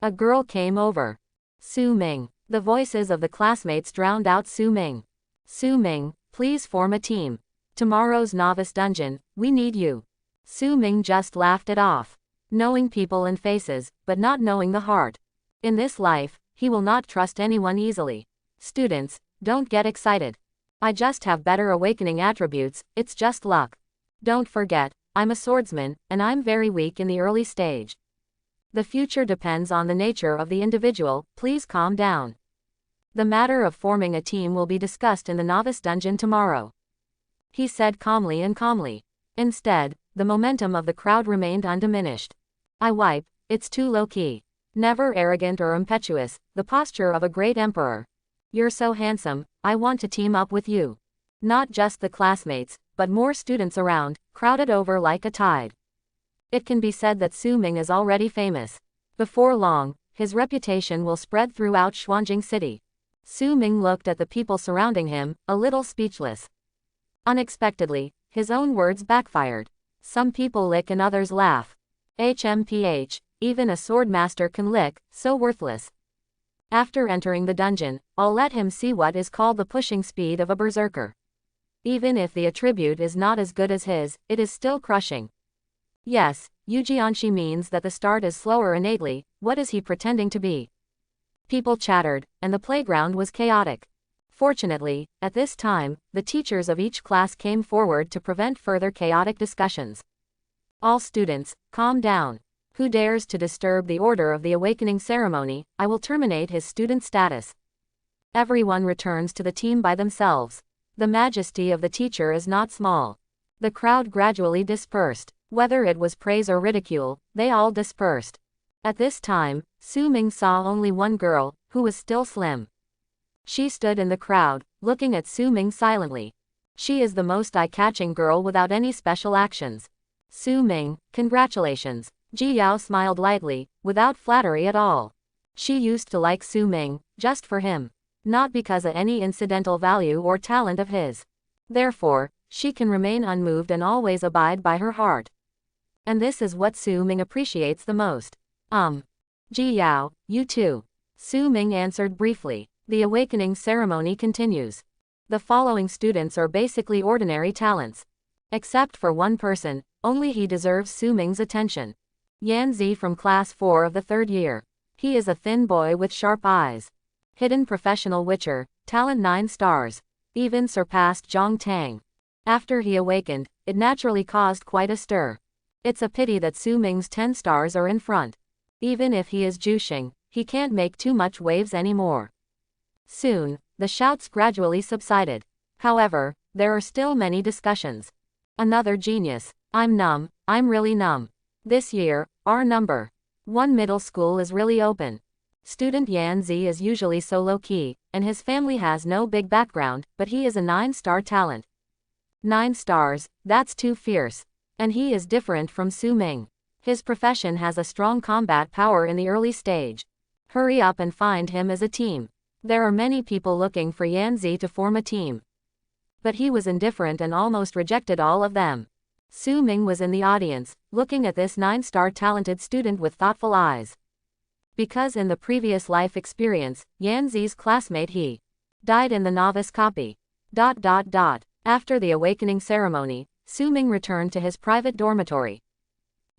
A girl came over. Su Ming. The voices of the classmates drowned out Su Ming. Su Ming, please form a team. Tomorrow's novice dungeon, we need you. Su Ming just laughed it off. Knowing people and faces, but not knowing the heart. In this life, he will not trust anyone easily. Students, don't get excited. I just have better awakening attributes, it's just luck. Don't forget, I'm a swordsman, and I'm very weak in the early stage. The future depends on the nature of the individual, please calm down. The matter of forming a team will be discussed in the novice dungeon tomorrow. He said calmly and calmly. Instead, the momentum of the crowd remained undiminished. I wipe, it's too low-key. Never arrogant or impetuous, the posture of a great emperor. You're so handsome, I want to team up with you. Not just the classmates, but more students around, crowded over like a tide. It can be said that Su Ming is already famous. Before long, his reputation will spread throughout Xuanjing City. Su Ming looked at the people surrounding him, a little speechless. Unexpectedly, his own words backfired. Some people lick and others laugh. HMPH, even a sword master can lick, so worthless. After entering the dungeon, I'll let him see what is called the pushing speed of a berserker. Even if the attribute is not as good as his, it is still crushing. Yes, Yu Jianxi means that the start is slower innately, what is he pretending to be? People chattered, and the playground was chaotic. Fortunately, at this time, the teachers of each class came forward to prevent further chaotic discussions. All students, calm down. Who dares to disturb the order of the awakening ceremony, I will terminate his student status. Everyone returns to the team by themselves. The majesty of the teacher is not small. The crowd gradually dispersed. Whether it was praise or ridicule, they all dispersed. At this time, Su Ming saw only one girl, who was still slim. She stood in the crowd, looking at Su Ming silently. She is the most eye-catching girl without any special actions. Su Ming, congratulations. Ji Yao smiled lightly, without flattery at all. She used to like Su Ming, just for him. Not because of any incidental value or talent of his. Therefore, she can remain unmoved and always abide by her heart. And this is what Su Ming appreciates the most. Ji Yao, you too. Su Ming answered briefly. The awakening ceremony continues. The following students are basically ordinary talents. Except for one person, only he deserves Su Ming's attention. Yan Zi from class 4 of the 3rd year. He is a thin boy with sharp eyes. Hidden professional witcher, talent 9 stars. Even surpassed Zhang Tang. After he awakened, it naturally caused quite a stir. It's a pity that Su Ming's 10 stars are in front. Even if he is juicing, he can't make too much waves anymore. Soon, the shouts gradually subsided. However, there are still many discussions. Another genius. I'm numb, I'm really numb. This year, our number 1 middle school is really open. Student Yan Zi is usually so low-key, and his family has no big background, but he is a 9-star talent. 9 stars, that's too fierce. And he is different from Su Ming. His profession has a strong combat power in the early stage. Hurry up and find him as a team. There are many people looking for Yan Zi to form a team. But he was indifferent and almost rejected all of them. Su Ming was in the audience, looking at this 9-star talented student with thoughtful eyes. Because in the previous life experience, Yan Zi's classmate he died in the novice copy. After the awakening ceremony, Su Ming returned to his private dormitory.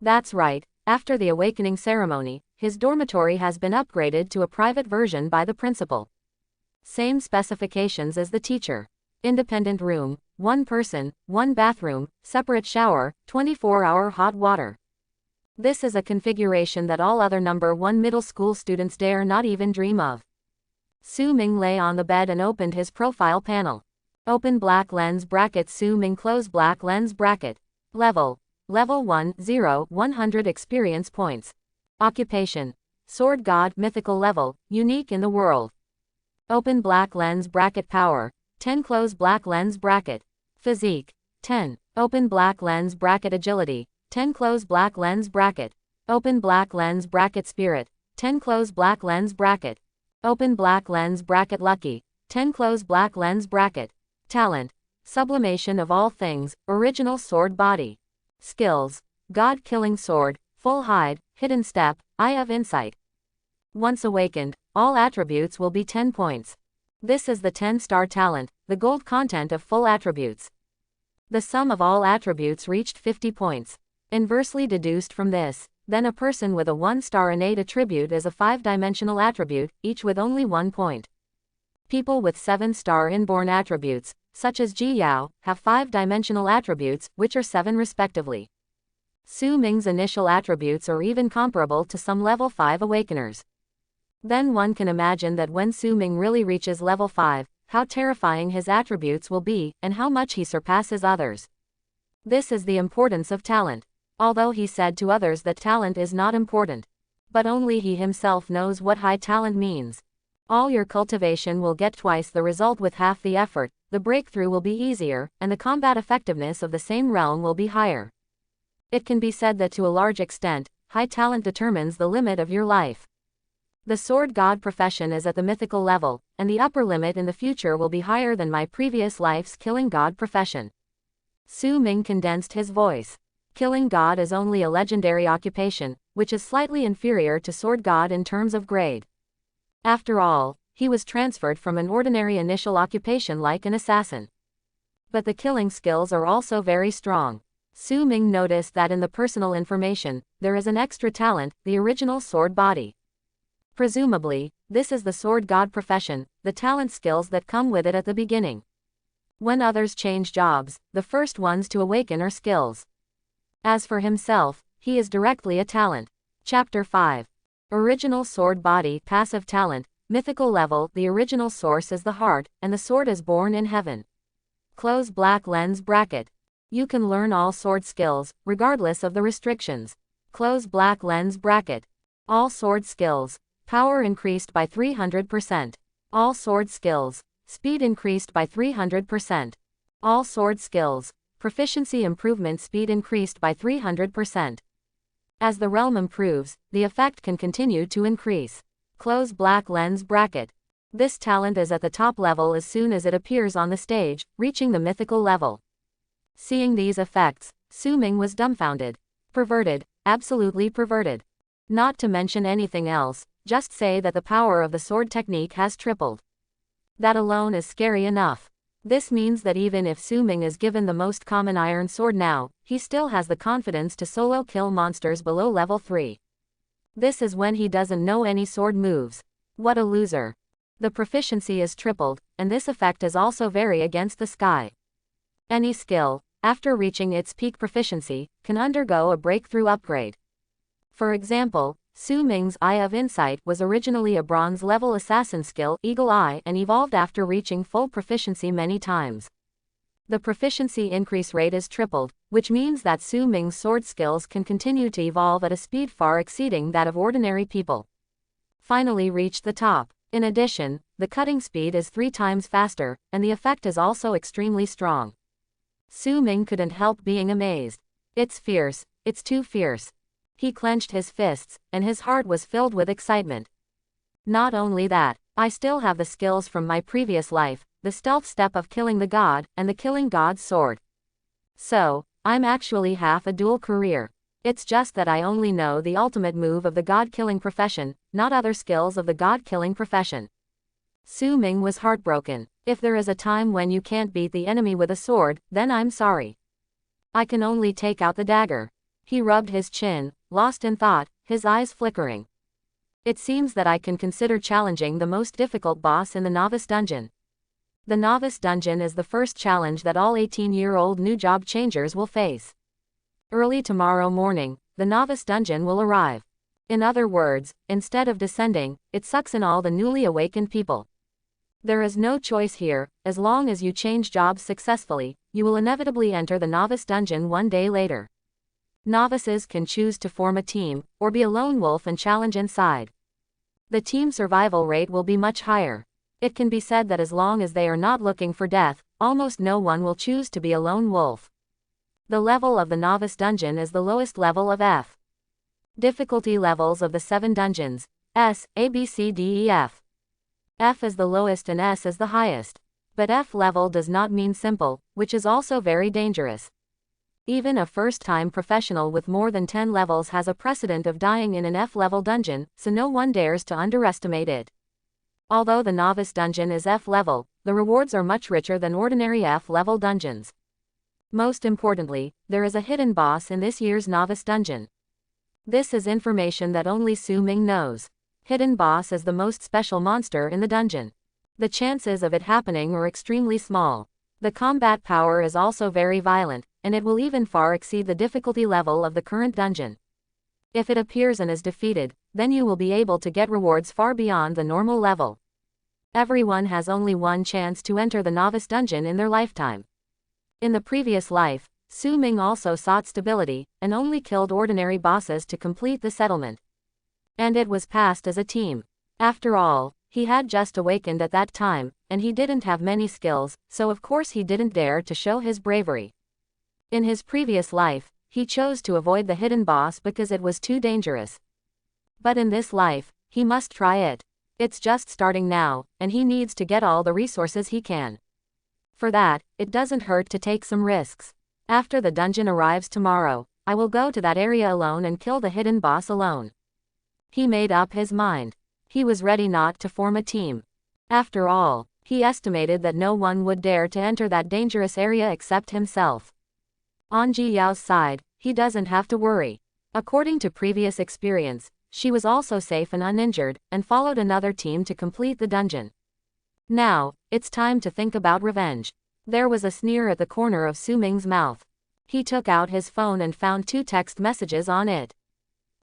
That's right, after the awakening ceremony, his dormitory has been upgraded to a private version by the principal. Same specifications as the teacher. Independent room, 1 person, 1 bathroom, separate shower, 24-hour hot water. This is a configuration that all other number 1 middle school students dare not even dream of. Su Ming lay on the bed and opened his profile panel. Open black lens bracket Su Ming close black lens bracket. Level 1, 0, 100 experience points. Occupation. Sword God mythical level, unique in the world. Open black lens bracket Power, 10 close black lens bracket. Physique, 10. Open black lens bracket Agility, 10 close black lens bracket. Open black lens bracket Spirit, 10 close black lens bracket. Open black lens bracket Lucky, 10 close black lens bracket. Talent. Sublimation of all things, original sword body. Skills. God-killing sword, full hide, hidden step, eye of insight. Once awakened, all attributes will be 10 points. This is the 10-star talent, the gold content of full attributes. The sum of all attributes reached 50 points. Inversely deduced from this, then a person with a 1-star innate attribute is a 5-dimensional attribute, each with only 1 point. People with 7-star inborn attributes, such as Ji Yao, have 5-dimensional attributes, which are 7 respectively. Su Ming's initial attributes are even comparable to some level 5 awakeners. Then one can imagine that when Su Ming really reaches level 5, how terrifying his attributes will be, and how much he surpasses others. This is the importance of talent. Although he said to others that talent is not important. But only he himself knows what high talent means. All your cultivation will get twice the result with half the effort, the breakthrough will be easier, and the combat effectiveness of the same realm will be higher. It can be said that to a large extent, high talent determines the limit of your life. The sword god profession is at the mythical level, and the upper limit in the future will be higher than my previous life's killing god profession. Su Ming condensed his voice. Killing god is only a legendary occupation, which is slightly inferior to sword god in terms of grade. After all, he was transferred from an ordinary initial occupation like an assassin. But the killing skills are also very strong. Su Ming noticed that in the personal information, there is an extra talent, the original sword body. Presumably, this is the sword god profession, the talent skills that come with it at the beginning. When others change jobs, the first ones to awaken are skills. As for himself, he is directly a talent. Chapter 5. Original sword body passive talent, mythical level the original source is the heart, and the sword is born in heaven. Close black lens bracket. You can learn all sword skills, regardless of the restrictions. Close black lens bracket. All sword skills. Power increased by 300%. All sword skills. Speed increased by 300%. All sword skills. Proficiency improvement speed increased by 300%. As the realm improves, the effect can continue to increase. Close black lens bracket. This talent is at the top level as soon as it appears on the stage, reaching the mythical level. Seeing these effects, Su Ming was dumbfounded. Perverted, absolutely perverted. Not to mention anything else, just say that the power of the sword technique has tripled. That alone is scary enough. This means that even if Su Ming is given the most common iron sword now, he still has the confidence to solo kill monsters below level 3. This is when he doesn't know any sword moves. What a loser. The proficiency is tripled, and this effect is also very against the sky. Any skill, after reaching its peak proficiency, can undergo a breakthrough upgrade. For example, Su Ming's Eye of Insight was originally a bronze-level assassin skill, Eagle Eye, and evolved after reaching full proficiency many times. The proficiency increase rate is tripled, which means that Su Ming's sword skills can continue to evolve at a speed far exceeding that of ordinary people. Finally reached the top. In addition, the cutting speed is 3 times faster, and the effect is also extremely strong. Su Ming couldn't help being amazed. It's fierce, it's too fierce. He clenched his fists, and his heart was filled with excitement. Not only that, I still have the skills from my previous life, the stealth step of killing the god, and the killing god's sword. So, I'm actually half a dual career. It's just that I only know the ultimate move of the god-killing profession, not other skills of the god-killing profession. Su Ming was heartbroken. If there is a time when you can't beat the enemy with a sword, then I'm sorry. I can only take out the dagger. He rubbed his chin, lost in thought, his eyes flickering. It seems that I can consider challenging the most difficult boss in the novice dungeon. The novice dungeon is the first challenge that all 18-year-old new job changers will face. Early tomorrow morning, the novice dungeon will arrive. In other words, instead of descending, it sucks in all the newly awakened people. There is no choice here. As long as you change jobs successfully, you will inevitably enter the novice dungeon one day later. Novices can choose to form a team, or be a lone wolf and challenge inside. The team survival rate will be much higher. It can be said that as long as they are not looking for death, almost no one will choose to be a lone wolf. The level of the novice dungeon is the lowest level of F. Difficulty levels of the 7 dungeons: S, A, B, C, D, E, F. F is the lowest and S is the highest. But F level does not mean simple, which is also very dangerous. Even a first-time professional with more than 10 levels has a precedent of dying in an F-level dungeon, so no one dares to underestimate it. Although the novice dungeon is F-level, the rewards are much richer than ordinary F-level dungeons. Most importantly, there is a hidden boss in this year's novice dungeon. This is information that only Su Ming knows. Hidden boss is the most special monster in the dungeon. The chances of it happening are extremely small. The combat power is also very violent, and it will even far exceed the difficulty level of the current dungeon. If it appears and is defeated, then you will be able to get rewards far beyond the normal level. Everyone has only one chance to enter the novice dungeon in their lifetime. In the previous life, Su Ming also sought stability, and only killed ordinary bosses to complete the settlement. And it was passed as a team. After all, he had just awakened at that time, and he didn't have many skills, so of course he didn't dare to show his bravery. In his previous life, he chose to avoid the hidden boss because it was too dangerous. But in this life, he must try it. It's just starting now, and he needs to get all the resources he can. For that, it doesn't hurt to take some risks. After the dungeon arrives tomorrow, I will go to that area alone and kill the hidden boss alone. He made up his mind. He was ready not to form a team. After all, he estimated that no one would dare to enter that dangerous area except himself. On Ji Yao's side, he doesn't have to worry. According to previous experience, she was also safe and uninjured, and followed another team to complete the dungeon. Now, it's time to think about revenge. There was a sneer at the corner of Su Ming's mouth. He took out his phone and found 2 text messages on it.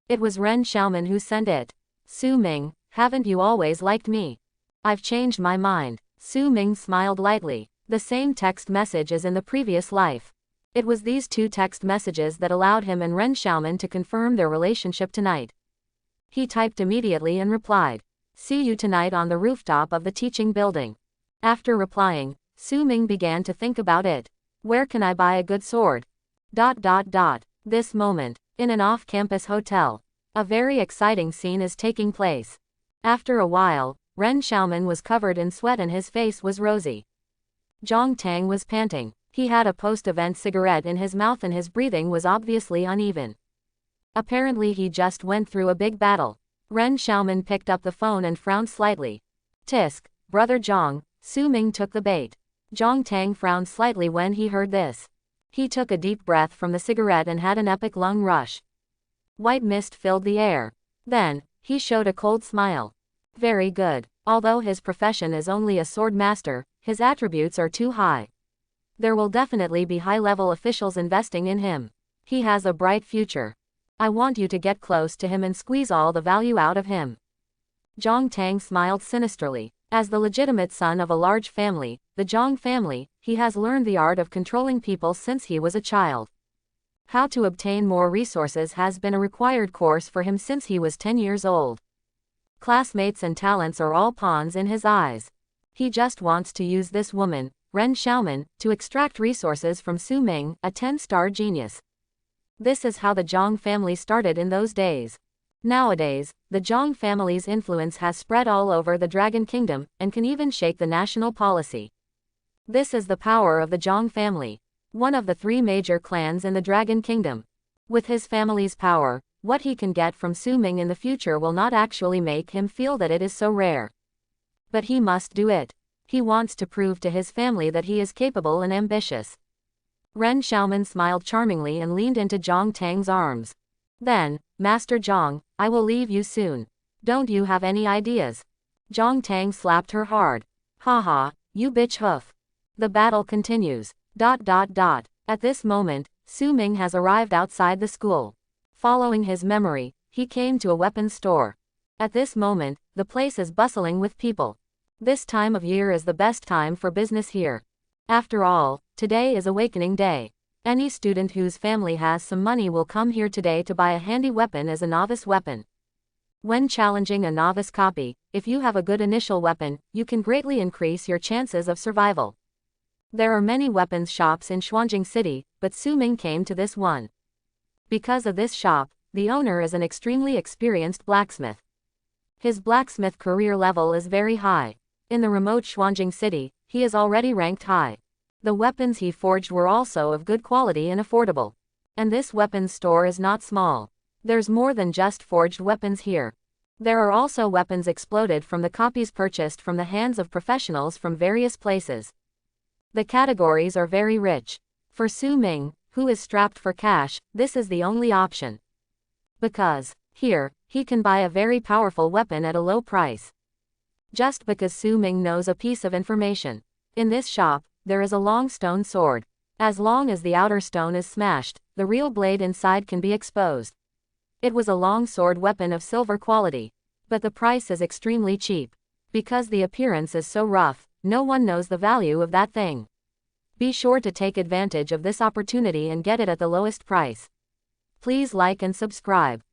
It was Ren Xiaoman who sent it. Su Ming, haven't you always liked me? I've changed my mind. Su Ming smiled lightly. The same text message as in the previous life. It was these 2 text messages that allowed him and Ren Xiaoman to confirm their relationship tonight. He typed immediately and replied, "See you tonight on the rooftop of the teaching building." After replying, Su Ming began to think about it. Where can I buy a good sword? This moment, in an off-campus hotel, a very exciting scene is taking place. After a while, Ren Xiaoman was covered in sweat and his face was rosy. Zhang Tang was panting. He had a post-event cigarette in his mouth and his breathing was obviously uneven. Apparently he just went through a big battle. Ren Xiaoman picked up the phone and frowned slightly. "Tisk, brother Zhang." Su Ming took the bait. Zhang Tang frowned slightly when he heard this. He took a deep breath from the cigarette and had an epic lung rush. White mist filled the air. Then, he showed a cold smile. Very good. Although his profession is only a sword master, his attributes are too high. There will definitely be high-level officials investing in him. He has a bright future. I want you to get close to him and squeeze all the value out of him. Zhang Tang smiled sinisterly. As the legitimate son of a large family, the Zhang family, he has learned the art of controlling people since he was a child. How to obtain more resources has been a required course for him since he was 10 years old. Classmates and talents are all pawns in his eyes. He just wants to use this woman, Ren Xiaoman, to extract resources from Su Ming, a 10-star genius. This is how the Zhang family started in those days. Nowadays, the Zhang family's influence has spread all over the Dragon Kingdom, and can even shake the national policy. This is the power of the Zhang family, one of the 3 major clans in the Dragon Kingdom. With his family's power, what he can get from Su Ming in the future will not actually make him feel that it is so rare. But he must do it. He wants to prove to his family that he is capable and ambitious. Ren Xiaoman smiled charmingly and leaned into Zhang Tang's arms. Then, Master Zhang, I will leave you soon. Don't you have any ideas? Zhang Tang slapped her hard. Haha, you bitch hoof. The battle continues. At this moment, Su Ming has arrived outside the school. Following his memory, he came to a weapons store. At this moment, the place is bustling with people. This time of year is the best time for business here. After all, today is Awakening Day. Any student whose family has some money will come here today to buy a handy weapon as a novice weapon. When challenging a novice copy, if you have a good initial weapon, you can greatly increase your chances of survival. There are many weapons shops in Xuanjing City, but Su Ming came to this one. Because of this shop, the owner is an extremely experienced blacksmith. His blacksmith career level is very high. In the remote Xuanjing City, he is already ranked high. The weapons he forged were also of good quality and affordable. And this weapons store is not small. There's more than just forged weapons here. There are also weapons exploded from the copies purchased from the hands of professionals from various places. The categories are very rich. For Su Ming, who is strapped for cash, this is the only option. Because, here, he can buy a very powerful weapon at a low price. Just because Su Ming knows a piece of information. In this shop, there is a long stone sword. As long as the outer stone is smashed, the real blade inside can be exposed. It was a long sword weapon of silver quality. But the price is extremely cheap. Because the appearance is so rough, no one knows the value of that thing. Be sure to take advantage of this opportunity and get it at the lowest price. Please like and subscribe.